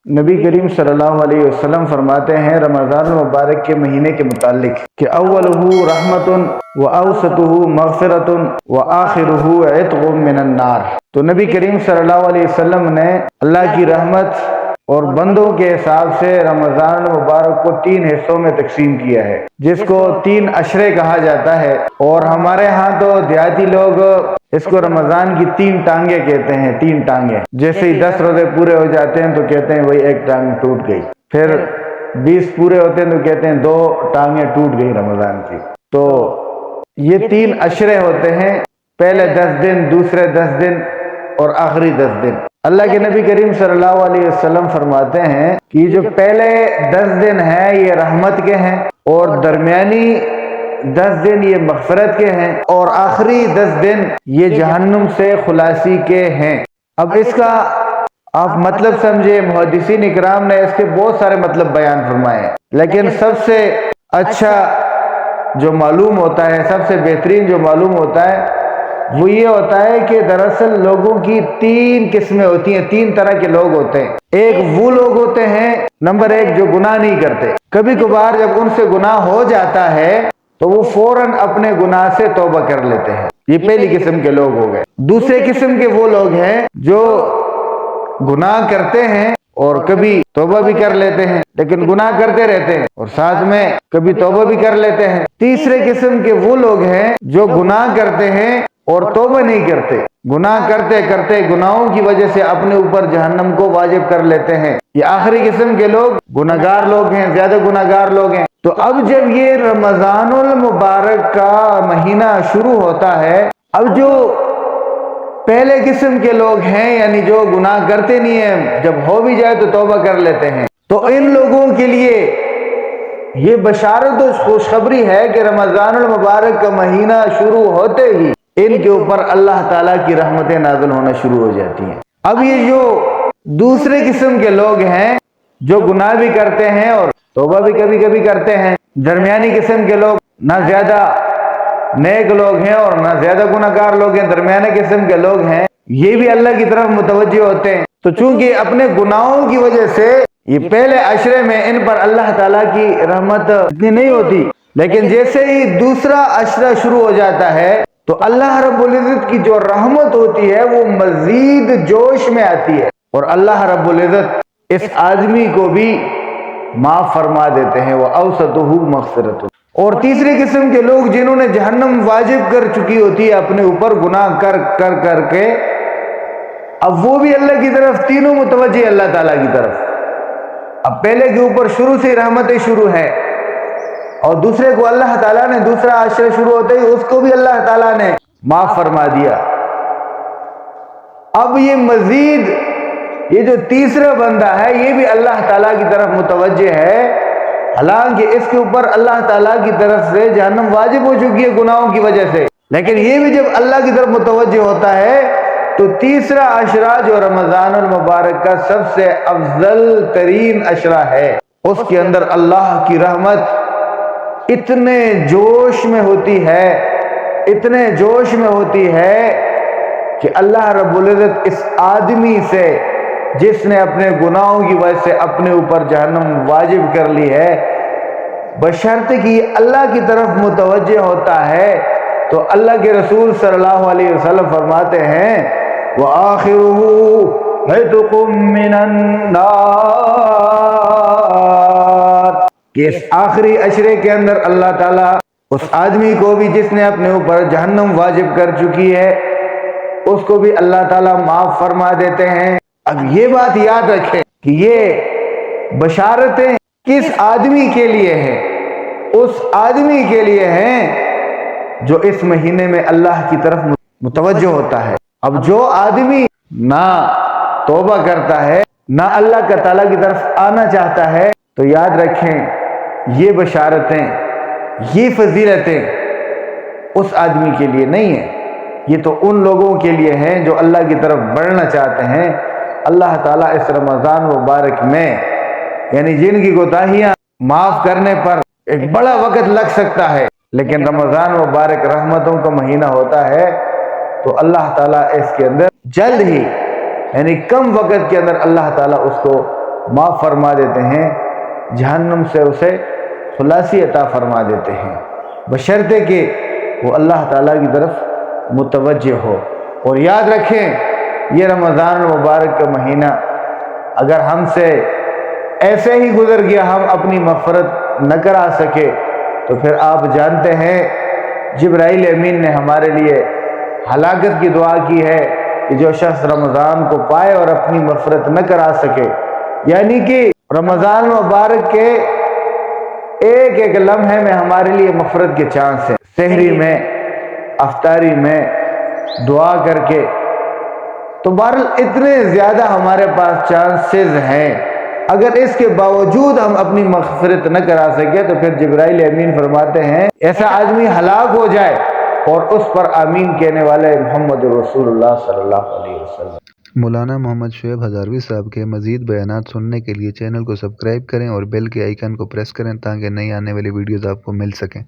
نبی کریم صلی اللہ علیہ وسلم فرماتے ہیں رمضان المبارک کے مہینے کے متعلق کہ اولہ رحمت و اوسطہ مغفرت و آخرہ عتق من النار۔ تو نبی کریم صلی اللہ علیہ وسلم نے اللہ کی رحمت اور بندوں کے حساب سے رمضان المبارک کو 3 حصوں میں تقسیم کیا ہے، جس کو 3 عشرے کہا جاتا ہے، اور ہمارے ہاں تو دیہاتی لوگ اس کو رمضان کی 3 ٹانگیں کہتے ہیں۔ 3 ٹانگیں، جیسے ہی 10 روزے پورے ہو جاتے ہیں تو کہتے ہیں وہی 1 ٹانگ ٹوٹ گئی، پھر 20 پورے ہوتے ہیں تو کہتے ہیں 2 ٹانگیں ٹوٹ گئی رمضان کی۔ تو یہ 3 عشرے ہوتے ہیں، پہلے 10 دن، دوسرے 10 دن اور آخری 10 دن۔ اللہ کے نبی کریم صلی اللہ علیہ وسلم فرماتے ہیں کہ جو پہلے 10 دن ہیں یہ رحمت کے ہیں، اور درمیانی 10 دن یہ مغفرت کے ہیں، اور آخری 10 دن یہ جہنم سے خلاصی کے ہیں۔ اب اس کا آپ مطلب سمجھے، محدثین اکرام نے اس کے بہت سارے مطلب بیان فرمائے ہیں، لیکن سب سے اچھا جو معلوم ہوتا ہے، سب سے بہترین جو معلوم ہوتا ہے وہ یہ ہوتا ہے کہ دراصل لوگوں کی 3 قسمیں ہوتی ہیں، 3 طرح کے لوگ ہوتے ہیں۔ ایک وہ لوگ ہوتے ہیں نمبر 1 جو گناہ نہیں کرتے، کبھی کبھار جب ان سے گناہ ہو جاتا ہے تو وہ فوراً اپنے گناہ سے توبہ کر لیتے ہیں، یہ پہلی قسم کے لوگ ہو گئے۔ دوسرے قسم کے وہ لوگ ہیں جو گناہ کرتے ہیں اور کبھی توبہ بھی کر لیتے ہیں، لیکن گناہ کرتے رہتے ہیں اور ساتھ میں کبھی توبہ بھی کر لیتے ہیں۔ تیسرے قسم کے وہ لوگ ہیں جو گناہ کرتے ہیں اور توبہ نہیں کرتے، گناہ کرتے کرتے گناہوں کی وجہ سے اپنے اوپر جہنم کو واجب کر لیتے ہیں۔ یہ آخری قسم کے لوگ گناہگار لوگ ہیں، زیادہ گناہگار لوگ ہیں۔ تو اب جب یہ رمضان المبارک کا مہینہ شروع ہوتا ہے، اب جو پہلے قسم کے لوگ ہیں یعنی جو گناہ کرتے نہیں ہیں، جب ہو بھی جائے تو توبہ کر لیتے ہیں، تو ان لوگوں کے لیے یہ بشارت و خوشخبری ہے کہ رمضان المبارک کا مہینہ شروع ہوتے ہی ان کے اوپر اللہ تعالیٰ کی رحمتیں نازل ہونا شروع ہو جاتی ہیں۔ اب یہ جو دوسرے قسم کے لوگ ہیں جو گناہ بھی کرتے ہیں اور توبہ بھی کبھی کبھی کرتے ہیں، درمیانی قسم کے لوگ نہ زیادہ نیک لوگ ہیں اور نہ زیادہ گناہگار لوگ ہیں، درمیانے قسم کے لوگ ہیں، یہ بھی اللہ کی طرف متوجہ ہوتے ہیں۔ تو چونکہ اپنے گناہوں کی وجہ سے یہ پہلے عشرے میں ان پر اللہ تعالیٰ کی رحمت اتنی نہیں ہوتی، لیکن جیسے ہی دوسرا عشرہ شروع ہو جاتا ہے تو اللہ رب العزت کی جو رحمت ہوتی ہے وہ مزید جوش میں آتی ہے، اور اللہ رب العزت اس آدمی کو بھی معاف فرما دیتے ہیں، وہ اوسطہ مغفرت۔ اور تیسری قسم کے لوگ جنہوں نے جہنم واجب کر چکی ہوتی ہے اپنے اوپر گناہ کر کر کر کے، اب وہ بھی اللہ کی طرف تینوں متوجہ اللہ تعالیٰ کی طرف۔ اب پہلے کے اوپر شروع سے رحمتیں شروع ہے، اور دوسرے کو اللہ تعالیٰ نے دوسرا عشرہ شروع ہوتے ہی اس کو بھی اللہ تعالیٰ نے معاف فرما دیا۔ اب یہ مزید یہ جو تیسرا بندہ ہے یہ بھی اللہ تعالیٰ کی طرف متوجہ ہے، حالانکہ اس کے اوپر اللہ تعالیٰ کی طرف سے جہنم واجب ہو چکی ہے گناہوں کی وجہ سے، لیکن یہ بھی جب اللہ کی طرف متوجہ ہوتا ہے تو تیسرا عشرہ جو رمضان المبارک کا سب سے افضل ترین عشرہ ہے، اس کے اندر اللہ کی رحمت اتنے جوش میں ہوتی ہے، اتنے جوش میں ہوتی ہے کہ اللہ رب العزت اس آدمی سے جس نے اپنے گناہوں کی وجہ سے اپنے اوپر جہنم واجب کر لی ہے، بشرط کہ اللہ کی طرف متوجہ ہوتا ہے تو اللہ کے رسول صلی اللہ علیہ وسلم فرماتے ہیں وَآخِرُهُ عِتْقٌ مِّنَ النَّارِ، کہ اس آخری عشرے کے اندر اللہ تعالیٰ اس آدمی کو بھی جس نے اپنے اوپر جہنم واجب کر چکی ہے اس کو بھی اللہ تعالیٰ معاف فرما دیتے ہیں۔ اب یہ بات یاد رکھیں کہ یہ بشارتیں کس آدمی کے لیے ہیں؟ اس آدمی کے لیے ہیں جو اس مہینے میں اللہ کی طرف متوجہ ہوتا ہے۔ اب جو آدمی نہ توبہ کرتا ہے نہ اللہ کا تعالیٰ کی طرف آنا چاہتا ہے تو یاد رکھیں یہ بشارتیں یہ فضیلتیں اس آدمی کے لیے نہیں ہیں، یہ تو ان لوگوں کے لیے ہیں جو اللہ کی طرف بڑھنا چاہتے ہیں۔ اللہ تعالیٰ اس رمضان مبارک میں یعنی جن کی کوتاہیاں معاف کرنے پر ایک بڑا وقت لگ سکتا ہے، لیکن رمضان مبارک رحمتوں کا مہینہ ہوتا ہے تو اللہ تعالیٰ اس کے اندر جلد ہی یعنی کم وقت کے اندر اللہ تعالیٰ اس کو معاف فرما دیتے ہیں، جہنم سے اسے خلاصی عطا فرما دیتے ہیں، بشرطے کہ وہ اللہ تعالیٰ کی طرف متوجہ ہو۔ اور یاد رکھیں یہ رمضان المبارک کا مہینہ اگر ہم سے ایسے ہی گزر گیا، ہم اپنی مغفرت نہ کرا سکے، تو پھر آپ جانتے ہیں جبرائیل امین نے ہمارے لیے ہلاکت کی دعا کی ہے کہ جو شخص رمضان کو پائے اور اپنی مغفرت نہ کرا سکے، یعنی کہ رمضان مبارک کے ایک ایک لمحے میں ہمارے لیے مغفرت کے چانس ہیں، سحری میں، افطاری میں، دعا کر کے، تو بہرحال اتنے زیادہ ہمارے پاس چانسز ہیں، اگر اس کے باوجود ہم اپنی مغفرت نہ کرا سکے تو پھر جبرائیل امین فرماتے ہیں ایسا آدمی ہلاک ہو جائے اور اس پر آمین کہنے والے محمد رسول اللہ صلی اللہ علیہ وسلم۔ مولانا محمد شعیب ہزاروی صاحب کے مزید بیانات سننے کے لیے چینل کو سبسکرائب کریں اور بیل کے آئیکن کو پریس کریں تاکہ نئی آنے والی ویڈیوز آپ کو مل سکیں۔